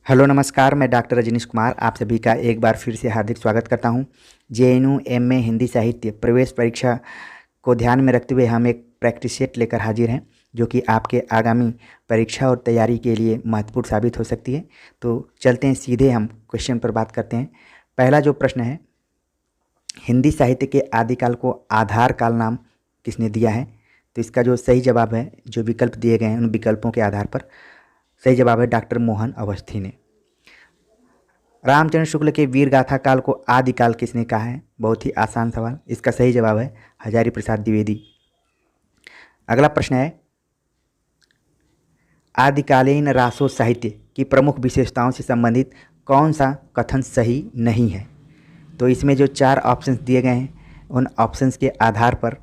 Hello नमस्कार, मैं doctor Rajneesh Kumar आप सभी का एक बार फिर से हार्दिक स्वागत करता हूं। जेएनयू एमए हिंदी साहित्य प्रवेश परीक्षा को ध्यान में रखते हुए हम एक प्रैक्टिस सेट लेकर हाजिर हैं, जो कि आपके आगामी परीक्षा और तैयारी के लिए महत्वपूर्ण साबित हो सकती है। तो चलते हैं सीधे हम क्वेश्चन पर बात करते हैं। पहला जो प्रश्न है, हिंदी साहित्य के आदिकाल को आधार काल नाम किसने दिया है? तो इसका जो सही जवाब है, जो विकल्प दिए गए हैं उन विकल्पों के आधार पर सही जवाब है डॉक्टर मोहन अवस्थी ने। रामचंद्र शुक्ल के वीर गाथा काल को आदिकाल किसने कहा है? बहुत ही आसान सवाल। इसका सही जवाब है हजारी प्रसाद द्विवेदी। अगला प्रश्न है, आदिकालीन रासो साहित्य की प्रमुख विशेषताओं से संबंधित कौन सा कथन सही नहीं है? तो इसमें जो 4 ऑप्शंस दिए गए हैं उन ऑप्शंस के आधार पर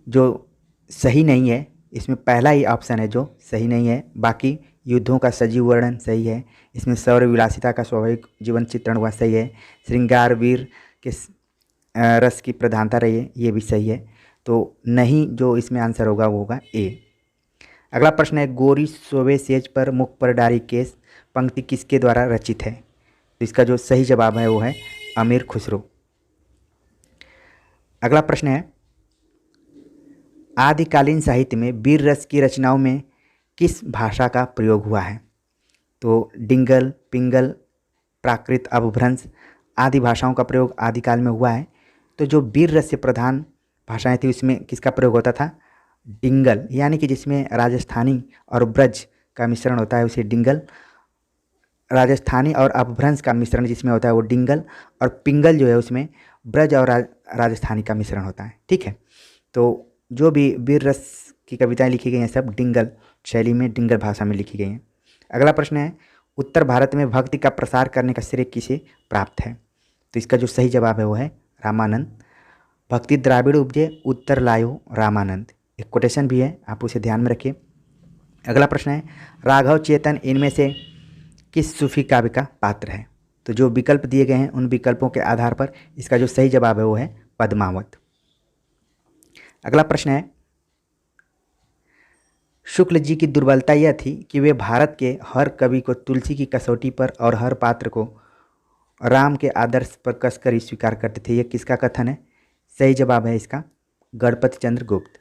जो सही नहीं है, इसमें पहला ही ऑप्शन है जो सही नहीं है। बाकी युद्धों का सजीव वर्णन सही है। इसमें शौर्य विलासिता का स्वाभाविक जीवन चित्रण हुआ सही है। श्रृंगार वीर के रस की प्रधानता रही है, ये भी सही है। तो नहीं, जो इसमें आंसर होगा वो होगा ए। अगला प्रश्न है, गोरी सोवे सेज पर मुख पर डारी केस पंक्ति किसके द्वारा रचित है? तो इसका जो सही जवाब है वो है अमीर खुसरो। अगला प्रश्न है, आदिकालीन साहित्य में वीर रस की रचनाओं में किस भाषा का प्रयोग हुआ है? तो डिंगल, पिंगल, प्राकृत, अपभ्रंश आदि भाषाओं का प्रयोग आदिकाल में हुआ है। तो जो वीर रस से प्रधान भाषाएं थी उसमें किसका प्रयोग होता था? डिंगल, यानी कि जिसमें राजस्थानी और ब्रज का मिश्रण होता है उसे डिंगल। राजस्थानी और अपभ्रंश का मिश्रण जिसमें होता है वो डिंगल। और पिंगल जो है उसमें ब्रज और राजस्थानी का मिश्रण होता है। ठीक है, तो जो भी वीर रस की कविताएं लिखी गई हैं सब डिंगल शैली में, डिंगल भाषा में लिखी गई हैं। अगला प्रश्न है, उत्तर भारत में भक्ति का प्रसार करने का श्रेय किसे प्राप्त है? तो इसका जो सही जवाब है वो है रामानंद। भक्ति द्राविड़ उपजे उत्तर लायो रामानंद, एक कोटेशन भी है, आप उसे ध्यान में रखिए। अगला प्रश्न है, राघव चेतन इनमें से किस सूफी काव्य का पात्र है? तो जो विकल्प दिए गए हैं उन विकल्पों के आधार पर इसका जो सही जवाब है वो है पद्मावत। अगला प्रश्न है, शुक्ल जी की दुर्बलता यह थी कि वे भारत के हर कवि को तुलसी की कसौटी पर और हर पात्र को राम के आदर्श पर कसकर ही स्वीकार करते थे। यह किसका कथन है? सही जवाब है इसका गणपति चंद्र गुप्त।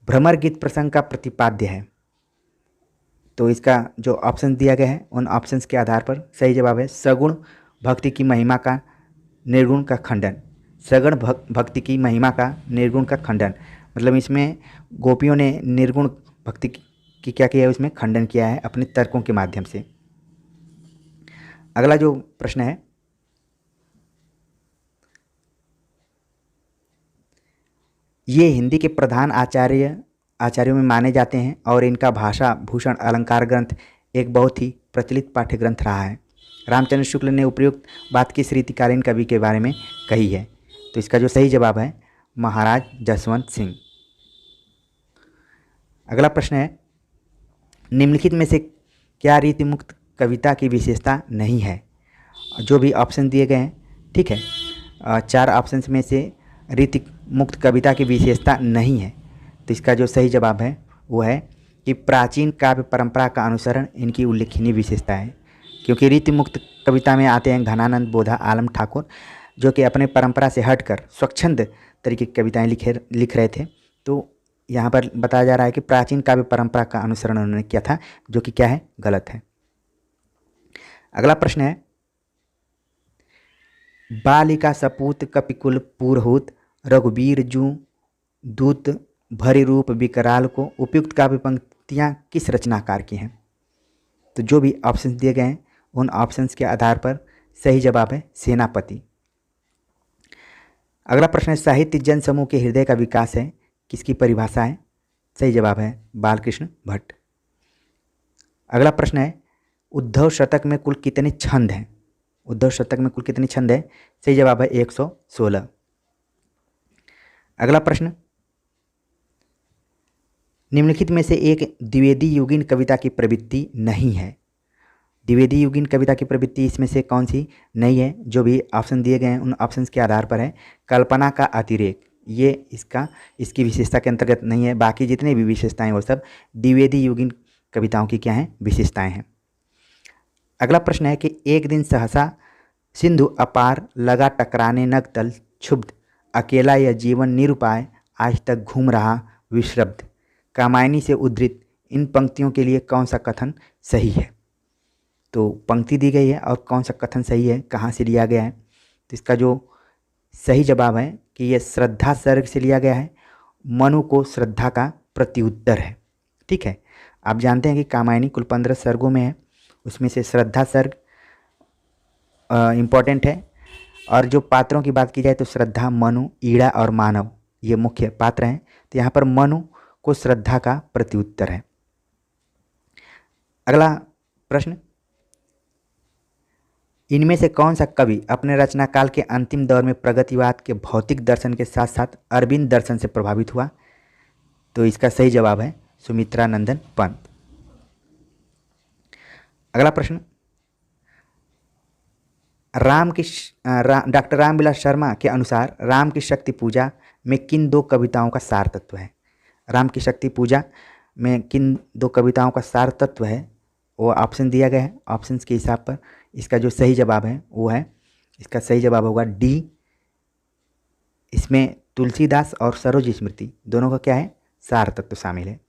भ्रमर गीत प्रसंग का प्रतिपाद्य है। तो इसका जो ऑप्शन दिया गया है उन ऑप्शंस के आधार पर सही जवाब है सगुण भक्ति की महिमा का निर्गुण का खंडन। सगुण भक्ति की महिमा का निर्गुण का खंडन, मतलब इसमें गोपियों ने निर्गुण भक्ति की क्या किया है, उसमें खंडन किया है अपने तर्कों के माध्यम से। अगला जो प्रश्न है, ये हिंदी के प्रधान आचार्यों में माने जाते हैं और इनका भाषा भूषण अलंकार ग्रंथ एक बहुत ही प्रचलित पाठ्य ग्रंथ रहा है। रामचंद्र शुक्ल ने उपयुक्त बात किस रीतिकालीन कवि के बारे में कही है? तो इसका जो सही जवाब है महाराज जसवंत सिंह। अगला प्रश्न है, निम्नलिखित में से क्या रीति मुक्त कविता की विशेषता नहीं है? जो भी ऑप्शन दिए गए हैं, ठीक है, 4 ऑप्शन में से रीति मुक्त कविता की विशेषता नहीं है। तो इसका जो सही जवाब है वो है कि प्राचीन काव्य परंपरा का अनुसरण इनकी उल्लेखनीय विशेषता है। क्योंकि रीति मुक्त कविता में आते हैं घनानंद बोधा आलम ठाकुर, जो कि अपने परंपरा से हटकर स्वच्छंद तरीके की कविताएं लिख रहे थे। तो यहाँ पर बताया जा रहा है कि प्राचीन काव्य परंपरा का अनुसरण उन्होंने किया था, जो कि क्या है, गलत है। अगला प्रश्न है, बालिका सपूत कपिकुल पुरहूत रघुबीर जू दूत भरी रूप विकराल को उपयुक्त काव्य पंक्तियाँ किस रचनाकार की हैं? तो जो भी ऑप्शंस दिए गए हैं उन ऑप्शंस के आधार पर सही जवाब है सेनापति। अगला प्रश्न है, साहित्य जन समूह के हृदय का विकास है किसकी परिभाषा है? सही जवाब है बालकृष्ण भट्ट। अगला प्रश्न है, उद्धव शतक में कुल कितने छंद हैं? उद्धव शतक में कुल कितने छंद हैं? सही जवाब है 116। अगला प्रश्न, निम्नलिखित में से एक द्विवेदी युगीन कविता की प्रवृत्ति नहीं है। द्विवेदी युगीन कविता की प्रवृत्ति इसमें से कौन सी नहीं है? जो भी ऑप्शन दिए गए हैं उन ऑप्शंस के आधार पर है कल्पना का अतिरेक, ये इसकी विशेषता के अंतर्गत नहीं है। बाकी जितने भी विशेषताएं वो सब द्विवेदी युगीन कविताओं की क्या हैं, विशेषताएं हैं। अगला प्रश्न है कि एक दिन सहसा सिंधु अपार लगा टकराने नग तल क्षुब्ध अकेला यह जीवन निरुपाय आज तक घूम रहा विश्रब्ध। कामायनी से उद्धृत इन पंक्तियों के लिए कौन सा कथन सही है? तो पंक्ति दी गई है और कौन सा कथन सही है, कहाँ से लिया गया है? तो इसका जो सही जवाब है कि यह श्रद्धा सर्ग से लिया गया है। मनु को श्रद्धा का प्रत्युत्तर है। ठीक है, आप जानते हैं कि कामायनी कुल 15 सर्गों में है, उसमें से श्रद्धा सर्ग इम्पॉर्टेंट है। और जो पात्रों की बात की जाए तो श्रद्धा, मनु, ईड़ा और मानव ये मुख्य पात्र हैं। तो यहाँ पर मनु को श्रद्धा का प्रत्युत्तर है। अगला प्रश्न, इनमें से कौन सा कवि अपने रचना काल के अंतिम दौर में प्रगतिवाद के भौतिक दर्शन के साथ साथ अरविंद दर्शन से प्रभावित हुआ? तो इसका सही जवाब है सुमित्रा नंदन पंत। अगला प्रश्न, डॉक्टर रामविलास शर्मा के अनुसार राम की शक्ति पूजा में किन 2 कविताओं का सार तत्व है? राम की शक्ति पूजा में किन 2 कविताओं का सार तत्व है वो ऑप्शन दिया गया है। ऑप्शंस के हिसाब पर इसका जो सही जवाब है वो है, इसका सही जवाब होगा डी। इसमें तुलसीदास और सरोज स्मृति दोनों का क्या है, सार तत्व शामिल है।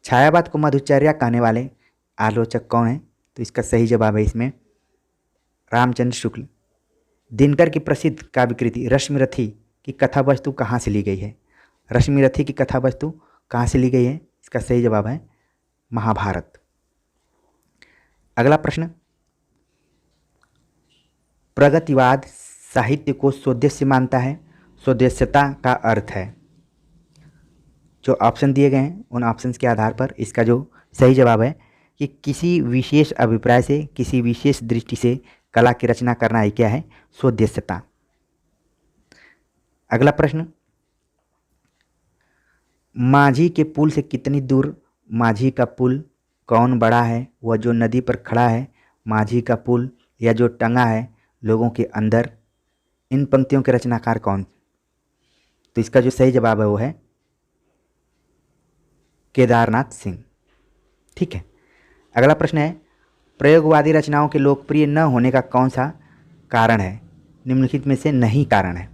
छायावाद को मधुचर्या कहने वाले आलोचक कौन है? तो इसका सही जवाब है इसमें रामचंद्र शुक्ल। दिनकर की प्रसिद्ध काव्यकृति रश्मिरथी की कथा वस्तु कहाँ से ली गई है? रश्मिरथी की कथा वस्तु कहाँ से ली गई है? इसका सही जवाब है महाभारत। अगला प्रश्न, प्रगतिवाद साहित्य को स्वदेश्य मानता है। स्वदेश्यता का अर्थ है, जो ऑप्शन दिए गए हैं उन ऑप्शंस के आधार पर इसका जो सही जवाब है कि किसी विशेष अभिप्राय से, किसी विशेष दृष्टि से कला की रचना करना ही क्या है, स्वदेश्यता। अगला प्रश्न, माझी के पुल से कितनी दूर माझी का पुल कौन बड़ा है? वह जो नदी पर खड़ा है, माझी का पुल, या जो टंगा है लोगों के अंदर। इन पंक्तियों के रचनाकार कौन? तो इसका जो सही जवाब है वो है केदारनाथ सिंह। ठीक है, अगला प्रश्न है, प्रयोगवादी रचनाओं के लोकप्रिय न होने का कौन सा कारण है? निम्नलिखित में से नहीं कारण है।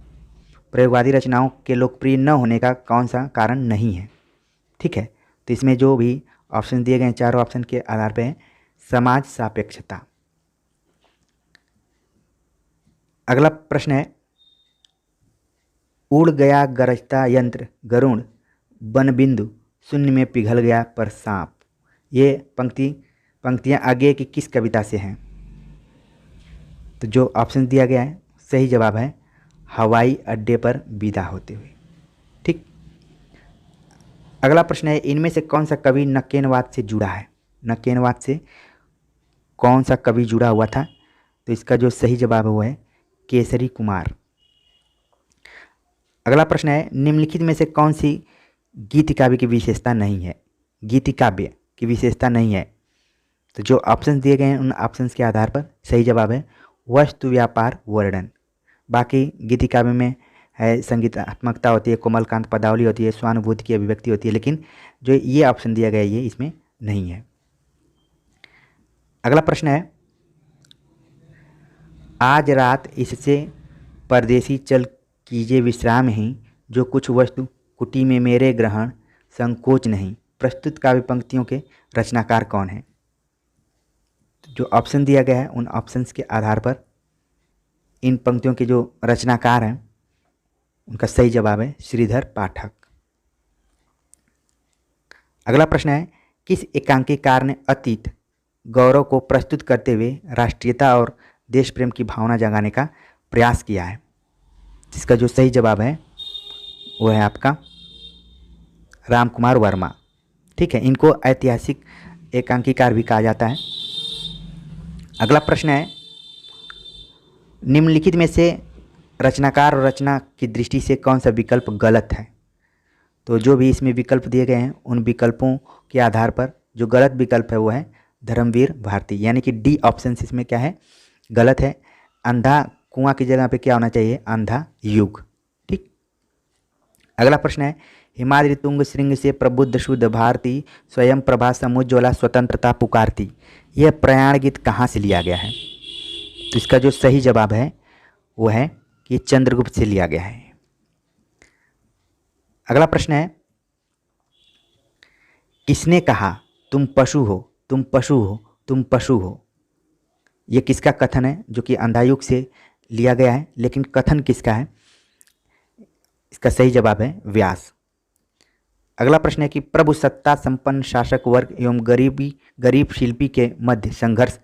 प्रयोगवादी रचनाओं के लोकप्रिय न होने का कौन सा कारण नहीं है? ठीक है, तो इसमें जो भी ऑप्शन दिए गए हैं, चारों ऑप्शन के आधार पर समाज सापेक्षता। अगला प्रश्न है, उड़ गया गरजता यंत्र गरुण बनबिंदु शून्य में पिघल गया पर सांप। ये पंक्तियाँ आगे की किस कविता से हैं? तो जो ऑप्शन दिया गया है सही जवाब है हवाई अड्डे पर विदा होते हुए। ठीक, अगला प्रश्न है, इनमें से कौन सा कवि नक्केनवाद से जुड़ा है? नक्केनवाद से कौन सा कवि जुड़ा हुआ था? तो इसका जो सही जवाब है वो है केसरी कुमार। अगला प्रश्न है, निम्नलिखित में से कौन सी गीति काव्य की विशेषता नहीं है? गीति काव्य की विशेषता नहीं है। तो जो ऑप्शन दिए गए हैं उन ऑप्शंस के आधार पर सही जवाब है वस्तु व्यापार वर्णन। बाकी गीति काव्य में है संगीतात्मकता होती है, कोमलकांत पदावली होती है, स्वानुभूति की अभिव्यक्ति होती है, लेकिन जो ये ऑप्शन दिया गया है ये इसमें नहीं है। अगला प्रश्न है, आज रात इससे परदेसी चल कीजिए विश्राम ही, जो कुछ वस्तु कुटी में मेरे ग्रहण संकोच नहीं। प्रस्तुत काव्य पंक्तियों के रचनाकार कौन है? जो ऑप्शन दिया गया है उन ऑप्शंस के आधार पर इन पंक्तियों के जो रचनाकार हैं उनका सही जवाब है श्रीधर पाठक। अगला प्रश्न है, किस एकांकीकार ने अतीत गौरव को प्रस्तुत करते हुए राष्ट्रीयता और देश प्रेम की भावना जगाने का प्रयास किया है? जिसका जो सही जवाब है वो है आपका राम कुमार वर्मा। ठीक है, इनको ऐतिहासिक एकांकीकार भी कहा जाता है। अगला प्रश्न है, निम्नलिखित में से रचनाकार और रचना की दृष्टि से कौन सा विकल्प गलत है? तो जो भी इसमें विकल्प दिए गए हैं उन विकल्पों के आधार पर जो गलत विकल्प है वो है धर्मवीर भारती, यानी कि डी ऑप्शन इसमें क्या है, गलत है। अंधा कुआं की जगह पे क्या होना चाहिए, अंधा युग। ठीक, अगला प्रश्न है, हिमाद्रि तुंग श्रृंग से प्रबुद्ध शुद्ध भारती स्वयं प्रभा समुज्ज्वला स्वतंत्रता पुकारती। यह प्रयाण गीत कहाँ से लिया गया है? तो इसका जो सही जवाब है वो है कि चंद्रगुप्त से लिया गया है। अगला प्रश्न है, किसने कहा तुम पशु हो, तुम पशु हो, तुम पशु हो? यह किसका कथन है जो कि अंधायुग से लिया गया है, लेकिन कथन किसका है? इसका सही जवाब है व्यास। अगला प्रश्न है कि प्रभु सत्ता संपन्न शासक वर्ग एवं गरीब शिल्पी के मध्य संघर्ष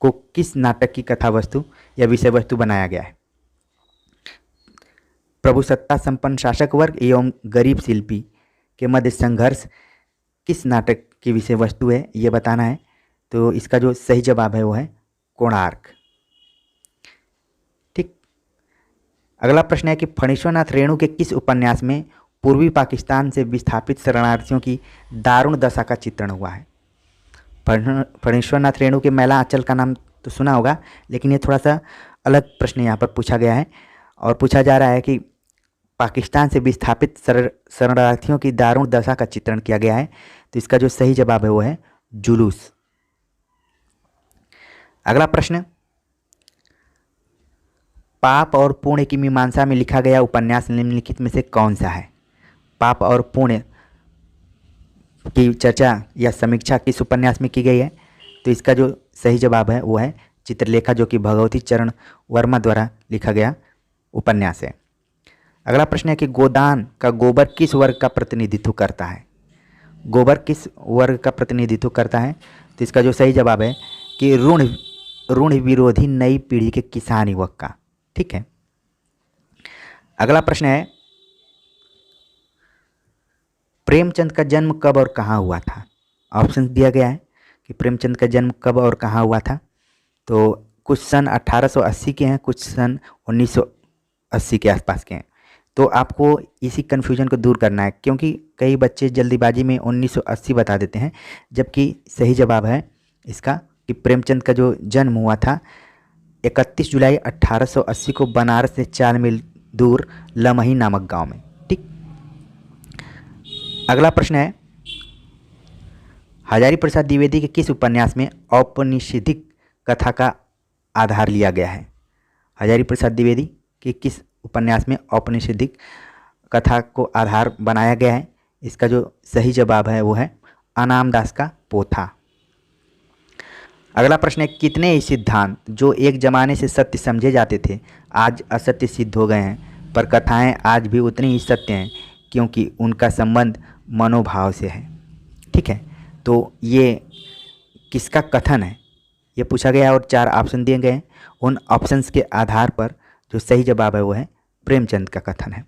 को किस नाटक की कथा वस्तु या विषय वस्तु बनाया गया है? प्रभु सत्ता संपन्न शासक वर्ग एवं गरीब शिल्पी के मध्य संघर्ष किस नाटक की विषय वस्तु है, ये बताना है। तो इसका जो सही जवाब है वो है कोणार्क। ठीक। अगला प्रश्न है कि फणीश्वरनाथ रेणु के किस उपन्यास में पूर्वी पाकिस्तान से विस्थापित शरणार्थियों की दारुण दशा का चित्रण हुआ है? फणीश्वरनाथ रेणु के मैला आंचल का नाम तो सुना होगा, लेकिन ये थोड़ा सा अलग प्रश्न यहाँ पर पूछा गया है और पूछा जा रहा है कि पाकिस्तान से विस्थापित शरणार्थियों की दारुण दशा का चित्रण किया गया है। तो इसका जो सही जवाब है वो है जुलूस। अगला प्रश्न, पाप और पुण्य की मीमांसा में लिखा गया उपन्यास निम्नलिखित में से कौन सा है? पाप और पुण्य की चर्चा या समीक्षा किस उपन्यास में की गई है? तो इसका जो सही जवाब है वो है चित्रलेखा, जो कि भगवती चरण वर्मा द्वारा लिखा गया उपन्यास है। अगला प्रश्न है कि गोदान का गोबर किस वर्ग का प्रतिनिधित्व करता है? गोबर किस वर्ग का प्रतिनिधित्व करता है? तो इसका जो सही जवाब है कि ऋण विरोधी नई पीढ़ी के किसान युवक का। ठीक है। अगला प्रश्न है, प्रेमचंद का जन्म कब और कहाँ हुआ था? ऑप्शन दिया गया है कि प्रेमचंद का जन्म कब और कहाँ हुआ था। तो कुछ सन 1880 के हैं, कुछ सन 1980 के आसपास के हैं। तो आपको इसी कन्फ्यूजन को दूर करना है, क्योंकि कई बच्चे जल्दीबाजी में 1980 बता देते हैं, जबकि सही जवाब है इसका कि प्रेमचंद का जो जन्म हुआ था 31 जुलाई 1880 को बनारस से 4 मील दूर लमही नामक गांव में। ठीक। अगला प्रश्न है, हजारी प्रसाद द्विवेदी के किस उपन्यास में औपनिषदिक कथा का आधार लिया गया है? हजारी प्रसाद द्विवेदी के किस उपन्यास में औपनिषदिक कथा को आधार बनाया गया है? इसका जो सही जवाब है वो है अनाम दास का पोथा। अगला प्रश्न है, कितने ही सिद्धांत जो एक जमाने से सत्य समझे जाते थे आज असत्य सिद्ध हो गए हैं, पर कथाएं आज भी उतनी ही सत्य हैं क्योंकि उनका संबंध मनोभाव से है। ठीक है। तो ये किसका कथन है ये पूछा गया है और 4 ऑप्शन दिए गए हैं। उन ऑप्शंस के आधार पर जो सही जवाब है वो है प्रेमचंद का कथन है।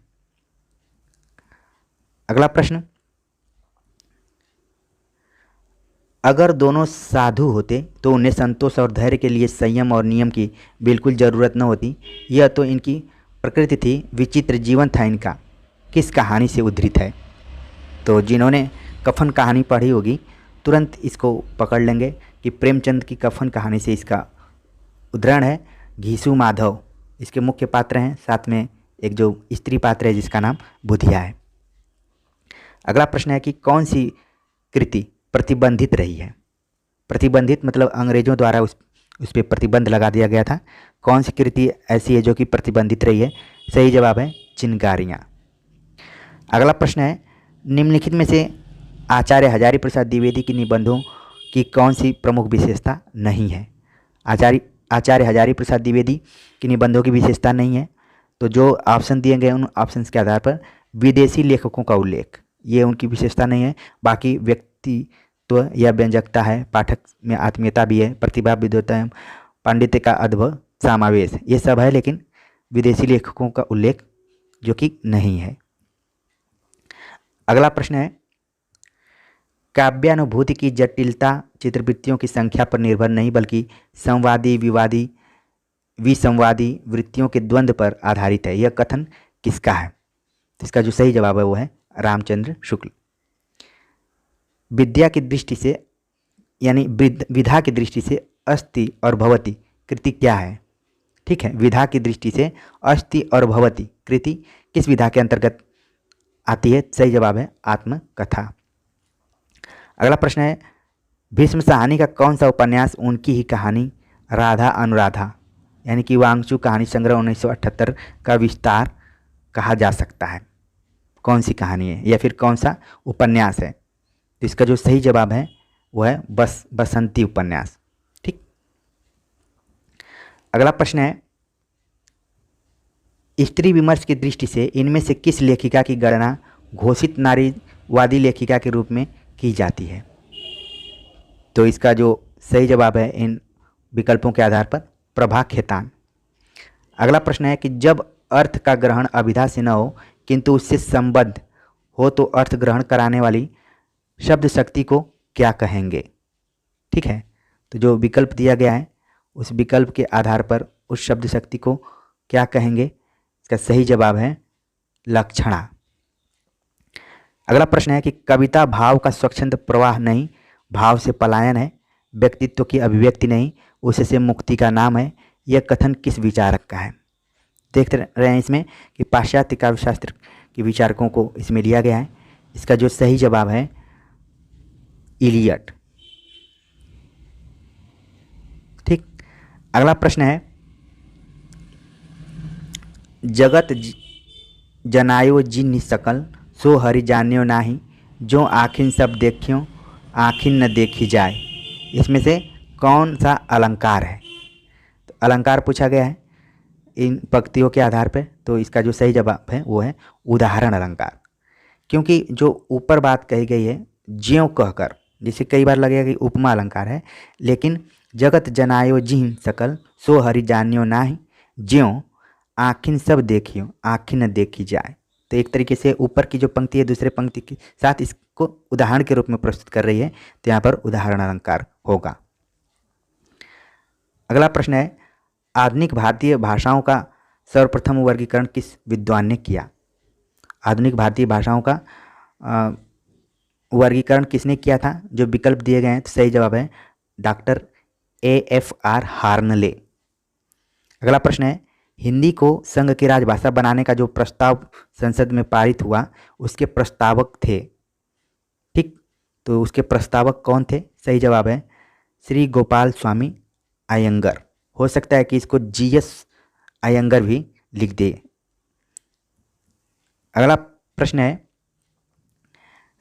अगला प्रश्न, अगर दोनों साधु होते तो उन्हें संतोष और धैर्य के लिए संयम और नियम की बिल्कुल ज़रूरत न होती। यह तो इनकी प्रकृति थी, विचित्र जीवन था इनका। किस कहानी से उद्धृत है? तो जिन्होंने कफन कहानी पढ़ी होगी तुरंत इसको पकड़ लेंगे कि प्रेमचंद की कफन कहानी से इसका उद्धरण है। घीसू माधव इसके मुख्य पात्र हैं, साथ में एक जो स्त्री पात्र है जिसका नाम बुधिया है। अगला प्रश्न है कि कौन सी कृति प्रतिबंधित रही है? प्रतिबंधित मतलब अंग्रेजों द्वारा उस पर प्रतिबंध लगा दिया गया था। कौन सी कृति ऐसी है जो कि प्रतिबंधित रही है? सही जवाब है चिनगारियाँ। अगला प्रश्न है, निम्नलिखित में से आचार्य हजारी प्रसाद द्विवेदी की निबंधों की कौन सी प्रमुख विशेषता नहीं है? आचार्य हजारी प्रसाद द्विवेदी की निबंधों की विशेषता नहीं है। तो जो ऑप्शन दिए गए उन ऑप्शंस के आधार पर विदेशी लेखकों का उल्लेख, ये उनकी विशेषता नहीं है। बाकी व्यक्तित्व या व्यंजकता है, पाठक में आत्मीयता भी है, प्रतिभा, विद्वता, पांडित्य का अद्भुत समावेश, ये सब है, लेकिन विदेशी लेखकों का उल्लेख जो कि नहीं है। अगला प्रश्न है, काव्यानुभूति की जटिलता चित्रवृत्तियों की संख्या पर निर्भर नहीं बल्कि संवादी विवादी विसंवादी वृत्तियों के द्वंद्व पर आधारित है। यह कथन किसका है? तो इसका जो सही जवाब है वो है रामचंद्र शुक्ल। विद्या की दृष्टि से यानी विधा की दृष्टि से अस्ति और भवति कृति क्या है? ठीक है। विधा की दृष्टि से अस्ति और भवति कृति किस विधा के अंतर्गत आती है? सही जवाब है आत्मकथा। अगला प्रश्न है, भीष्म साहनी का कौन सा उपन्यास उनकी ही कहानी राधा अनुराधा यानी कि वांगचू कहानी संग्रह 1978 का विस्तार कहा जा सकता है? कौन सी कहानी है या फिर कौन सा उपन्यास है? तो इसका जो सही जवाब है वो है बसंती उपन्यास। ठीक। अगला प्रश्न है, स्त्री विमर्श की दृष्टि से इनमें से किस लेखिका की गणना घोषित नारीवादी लेखिका के रूप में की जाती है? तो इसका जो सही जवाब है इन विकल्पों के आधार पर प्रभा खेतान। अगला प्रश्न है कि जब अर्थ का ग्रहण अभिधा से न हो किंतु उससे संबद्ध हो तो अर्थ ग्रहण कराने वाली शब्द शक्ति को क्या कहेंगे? ठीक है, तो जो विकल्प दिया गया है उस विकल्प के आधार पर उस शब्द शक्ति को क्या कहेंगे? इसका सही जवाब है लक्षणा। अगला प्रश्न है कि कविता भाव का स्वच्छंद प्रवाह नहीं, भाव से पलायन है, व्यक्तित्व की अभिव्यक्ति नहीं, उससे मुक्ति का नाम है, यह कथन किस विचारक का है? देखते रहे हैं इसमें कि पाश्चात्य काव्यशास्त्र के विचारकों को इसमें लिया गया है। इसका जो सही जवाब है इलियट। ठीक। अगला प्रश्न है, जगत जनायो जिन सकल सो हरि जान्यो नाही, जो आखिन सब देखियो आखिन न देखी जाए। इसमें से कौन सा अलंकार है? तो अलंकार पूछा गया है इन पंक्तियों के आधार पर। तो इसका जो सही जवाब है वो है उदाहरण अलंकार, क्योंकि जो ऊपर बात कही गई है ज्यों कहकर, जिसे कई बार लगेगा कि उपमा अलंकार है, लेकिन जगत जनायो जिन सकल सो हरि जान्यो नाही, ज्यों आखिन सब देखियो आखिन न देखी जाए। तो एक तरीके से ऊपर की जो पंक्ति है दूसरे पंक्ति के साथ इसको उदाहरण के रूप में प्रस्तुत कर रही है, तो यहाँ पर उदाहरण अलंकार होगा। अगला प्रश्न है, आधुनिक भारतीय भाषाओं का सर्वप्रथम वर्गीकरण किस विद्वान ने किया? आधुनिक भारतीय भाषाओं का वर्गीकरण किसने किया था? जो विकल्प दिए गए हैं तो सही जवाब है डॉक्टर AFR हार्नले। अगला प्रश्न है, हिंदी को संघ की राजभाषा बनाने का जो प्रस्ताव संसद में पारित हुआ उसके प्रस्तावक थे। ठीक, तो उसके प्रस्तावक कौन थे? सही जवाब है श्री गोपाल स्वामी अयंगर। हो सकता है कि इसको GS अयंगर भी लिख दे। अगला प्रश्न है,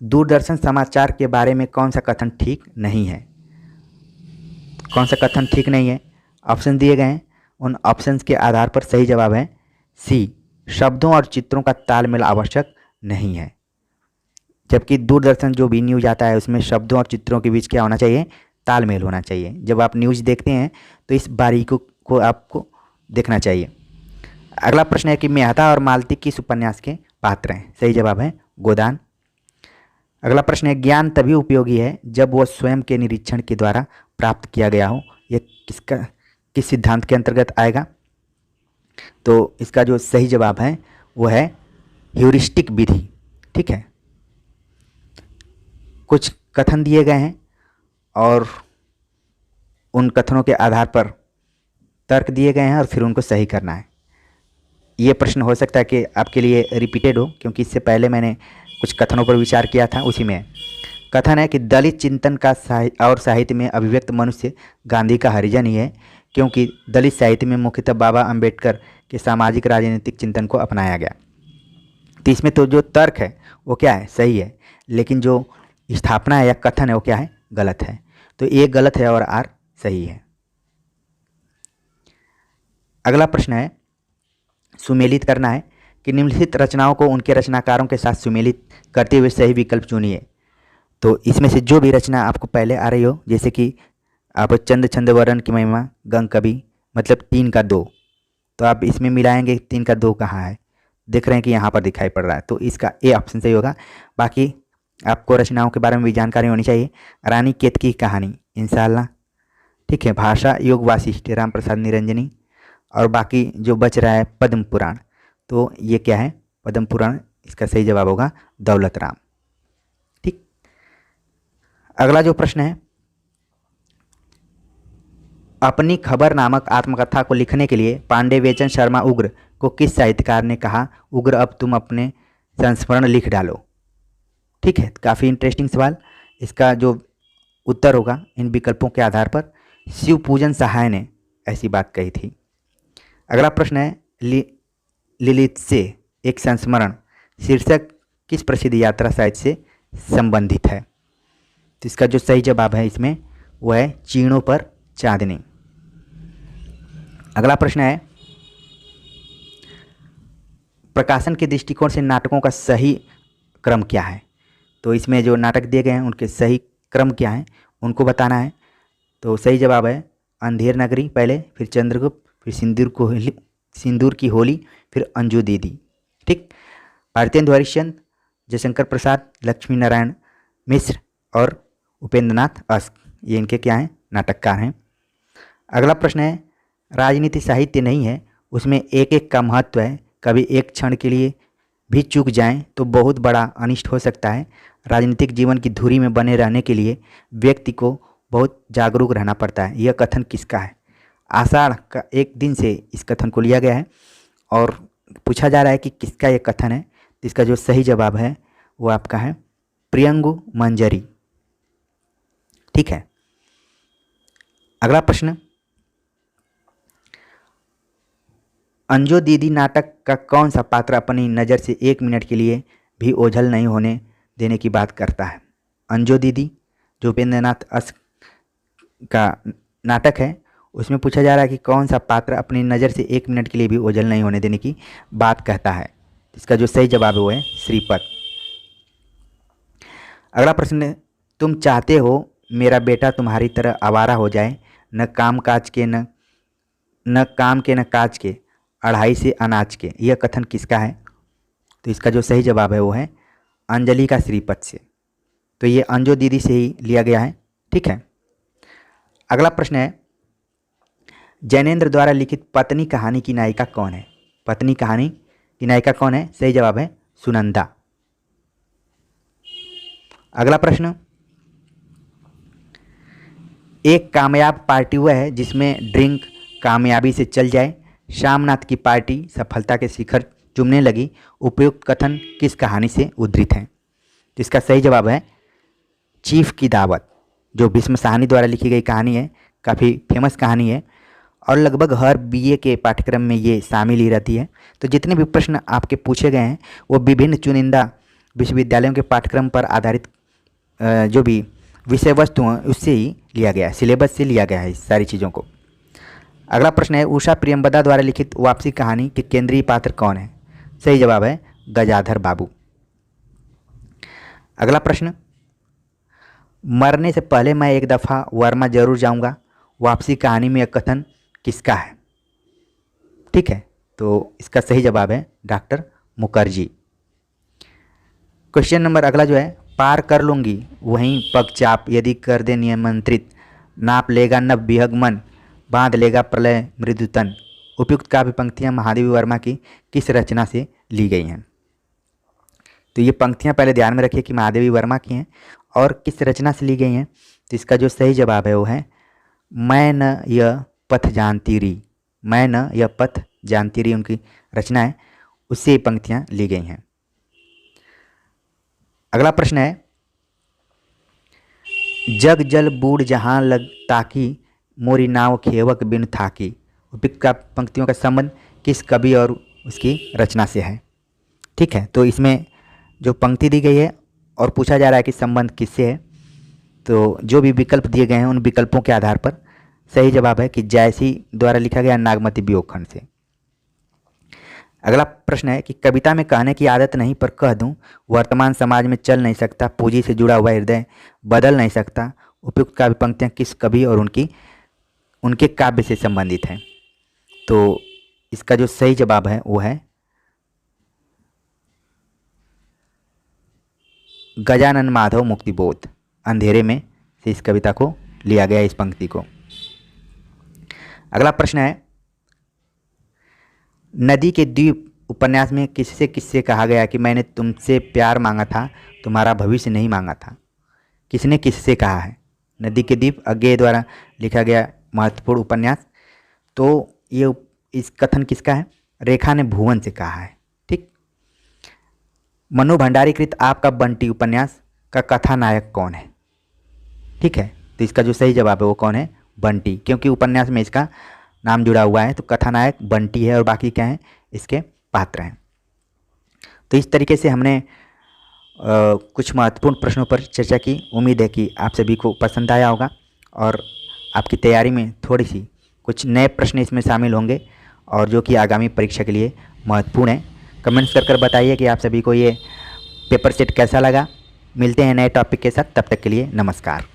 दूरदर्शन समाचार के बारे में कौन सा कथन ठीक नहीं है? कौन सा कथन ठीक नहीं है? ऑप्शन दिए गए हैं, उन ऑप्शंस के आधार पर सही जवाब है सी, शब्दों और चित्रों का तालमेल आवश्यक नहीं है। जबकि दूरदर्शन जो भी न्यूज़ आता है उसमें शब्दों और चित्रों के बीच क्या होना चाहिए? तालमेल होना चाहिए। जब आप न्यूज़ देखते हैं तो इस बारीकी को आपको देखना चाहिए। अगला प्रश्न है कि मेहता और मालती किस उपन्यास के पात्र हैं? सही जवाब है गोदान। अगला प्रश्न है, ज्ञान तभी उपयोगी है जब वह स्वयं के निरीक्षण के द्वारा प्राप्त किया गया हो। यह किस सिद्धांत के अंतर्गत आएगा? तो इसका जो सही जवाब है वो है ह्यूरिस्टिक विधि। ठीक है, कुछ कथन दिए गए हैं और उन कथनों के आधार पर तर्क दिए गए हैं और फिर उनको सही करना है। ये प्रश्न हो सकता है कि आपके लिए रिपीटेड हो, क्योंकि इससे पहले मैंने कुछ कथनों पर विचार किया था। उसी में कथन है कि दलित चिंतन का और साहित्य में अभिव्यक्त मनुष्य गांधी का हरिजन ही है, क्योंकि दलित साहित्य में मुख्यतः बाबा अंबेडकर के सामाजिक राजनीतिक चिंतन को अपनाया गया। तो इसमें तो जो तर्क है वो क्या है? सही है, लेकिन जो स्थापना है या कथन है वो क्या है? गलत है। तो ए गलत है और आर सही है। अगला प्रश्न है, सुमेलित करना है कि निम्नलिखित रचनाओं को उनके रचनाकारों के साथ सुमेलित करते हुए सही विकल्प चुनिए। तो इसमें से जो भी रचना आपको पहले आ रही हो, जैसे कि आप चंद छंद वर्ण की महिमा गंग कवि, मतलब 3 का 2, तो आप इसमें मिलाएंगे 3 का 2 कहाँ है? देख रहे हैं कि यहाँ पर दिखाई पड़ रहा है, तो इसका ए ऑप्शन सही होगा। बाकी आपको रचनाओं के बारे में भी जानकारी होनी चाहिए। रानी केतकी की कहानी इंशाल्लाह, ठीक है, भाषा योग वासिष्ठ राम प्रसाद निरंजनी, और बाकी जो बच रहा है पद्म पुराण। तो ये क्या है? पद्म पुराण। इसका सही जवाब होगा दौलत राम। ठीक। अगला जो प्रश्न है, अपनी खबर नामक आत्मकथा को लिखने के लिए पांडे बेचन शर्मा उग्र को किस साहित्यकार ने कहा, उग्र अब तुम अपने संस्मरण लिख डालो? ठीक है, काफ़ी इंटरेस्टिंग सवाल। इसका जो उत्तर होगा इन विकल्पों के आधार पर शिव पूजन सहाय ने ऐसी बात कही थी। अगला प्रश्न है लिलित से एक संस्मरण शीर्षक किस प्रसिद्ध यात्रा साइट से संबंधित है? तो इसका जो सही जवाब है इसमें वह है चीणों पर चांदनी। अगला प्रश्न है प्रकाशन के दृष्टिकोण से नाटकों का सही क्रम क्या है? तो इसमें जो नाटक दिए गए हैं उनके सही क्रम क्या है उनको बताना है। तो सही जवाब है अंधेर नगरी पहले, फिर चंद्रगुप्त, फिर सिंदूर की होली, फिर अंजू दीदी। ठीक। भारतेंदु हरिश्चंद्र, जयशंकर प्रसाद, लक्ष्मी नारायण मिश्र और उपेंद्रनाथ अस्क, ये इनके क्या हैं? नाटककार हैं। अगला प्रश्न है राजनीति साहित्य नहीं है, उसमें एक एक का महत्व है, कभी एक क्षण के लिए भी चूक जाएं तो बहुत बड़ा अनिष्ट हो सकता है। राजनीतिक जीवन की धुरी में बने रहने के लिए व्यक्ति को बहुत जागरूक रहना पड़ता है। यह कथन किसका है? आषाढ़ का एक दिन से इस कथन को लिया गया है और पूछा जा रहा है कि किसका यह कथन है। तो इसका जो सही जवाब है वो आपका है प्रियंगु मंजरी। ठीक है। अगला प्रश्न अंजू दीदी नाटक का कौन सा पात्र अपनी नज़र से 1 मिनट के लिए भी ओझल नहीं होने देने की बात करता है? अंजू दीदी जो उपेंद्रनाथ अस्क का नाटक है उसमें पूछा जा रहा है कि कौन सा पात्र अपनी नज़र से 1 मिनट के लिए भी ओझल नहीं होने देने की बात कहता है। इसका जो सही जवाब है वो है श्रीपत। अगला प्रश्न है तुम चाहते हो मेरा बेटा तुम्हारी तरह आवारा हो जाए, न काम के न काज के, अढ़ाई से अनाज के, यह कथन किसका है? तो इसका जो सही जवाब है वो है अंजलि का श्रीपत से। तो ये अंजू दीदी से ही लिया गया है। ठीक है। अगला प्रश्न है जैनेन्द्र द्वारा लिखित पत्नी कहानी की नायिका कौन है? पत्नी कहानी की नायिका कौन है? सही जवाब है सुनंदा। अगला प्रश्न एक कामयाब पार्टी वह है जिसमें ड्रिंक कामयाबी से चल जाए, श्यामनाथ की पार्टी सफलता के शिखर चूमने लगी, उपयुक्त कथन किस कहानी से उद्धृत है? तो इसका सही जवाब है चीफ की दावत, जो भीष्म साहनी द्वारा लिखी गई कहानी है। काफ़ी फेमस कहानी है और लगभग हर बीए के पाठ्यक्रम में ये शामिल ही रहती है। तो जितने भी प्रश्न आपके पूछे गए हैं वो विभिन्न चुनिंदा विश्वविद्यालयों के पाठ्यक्रम पर आधारित जो भी विषय वस्तु हैं उससे ही लिया गया है, सिलेबस से लिया गया है इस सारी चीज़ों को। अगला प्रश्न है उषा प्रियंवदा द्वारा लिखित वापसी कहानी के केंद्रीय पात्र कौन है? सही जवाब है गजाधर बाबू। अगला प्रश्न मरने से पहले मैं एक दफ़ा वर्मा जरूर जाऊंगा, वापसी कहानी में यह कथन किसका है? ठीक है। तो इसका सही जवाब है डॉक्टर मुखर्जी। क्वेश्चन नंबर अगला जो है पार कर लूँगी वहीं पगचाप यदि कर दे नियंत्रित, नाप लेगा नभ विहग मन, बांध लेगा प्रलय मृदुतन, उपयुक्त काव्य पंक्तियाँ महादेवी वर्मा की किस रचना से ली गई हैं? तो ये पंक्तियाँ पहले ध्यान में रखिए कि महादेवी वर्मा की हैं और किस रचना से ली गई हैं। तो इसका जो सही जवाब है वो है मैं न यह पथ जानती री, मैं न यह पथ जानती री उनकी रचना है, उससे ये पंक्तियाँ ली गई हैं। अगला प्रश्न है जग जल बूढ़ जहाँ लग ताकि मोरी नाव खेवक बिन थाकी, उपयुक्त का पंक्तियों का संबंध किस कवि और उसकी रचना से है? ठीक है। तो इसमें जो पंक्ति दी गई है और पूछा जा रहा है कि संबंध किससे है, तो जो भी विकल्प दिए गए हैं उन विकल्पों के आधार पर सही जवाब है कि जयसी द्वारा लिखा गया नागमती वियोग खंड से। अगला प्रश्न है कि कविता में कहने की आदत नहीं पर कह दूं, वर्तमान समाज में चल नहीं सकता, पूंजी से जुड़ा हुआ हृदय बदल नहीं सकता, उपयुक्त काव्य पंक्तियाँ किस कवि और उनके काव्य से संबंधित हैं? तो इसका जो सही जवाब है वो है गजानन माधव मुक्तिबोध, अंधेरे में से इस कविता को लिया गया, इस पंक्ति को। अगला प्रश्न है नदी के द्वीप उपन्यास में किससे कहा गया कि मैंने तुमसे प्यार मांगा था, तुम्हारा भविष्य नहीं मांगा था? किसने किससे कहा है? नदी के द्वीप अज्ञेय द्वारा लिखा गया महत्वपूर्ण उपन्यास। तो ये इस कथन किसका है? रेखा ने भुवन से कहा है। ठीक। मनु भंडारी कृत आपका बंटी उपन्यास का कथानायक कौन है? ठीक है, तो इसका जो सही जवाब है वो कौन है? बंटी, क्योंकि उपन्यास में इसका नाम जुड़ा हुआ है। तो कथानायक बंटी है और बाकी क्या हैं? इसके पात्र हैं। तो इस तरीके से हमने कुछ महत्वपूर्ण प्रश्नों पर चर्चा की। उम्मीद है कि आप सभी को पसंद आया होगा और आपकी तैयारी में थोड़ी सी कुछ नए प्रश्न इसमें शामिल होंगे और जो कि आगामी परीक्षा के लिए महत्वपूर्ण है। कमेंट्स कर बताइए कि आप सभी को ये पेपर सेट कैसा लगा। मिलते हैं नए टॉपिक के साथ, तब तक के लिए नमस्कार।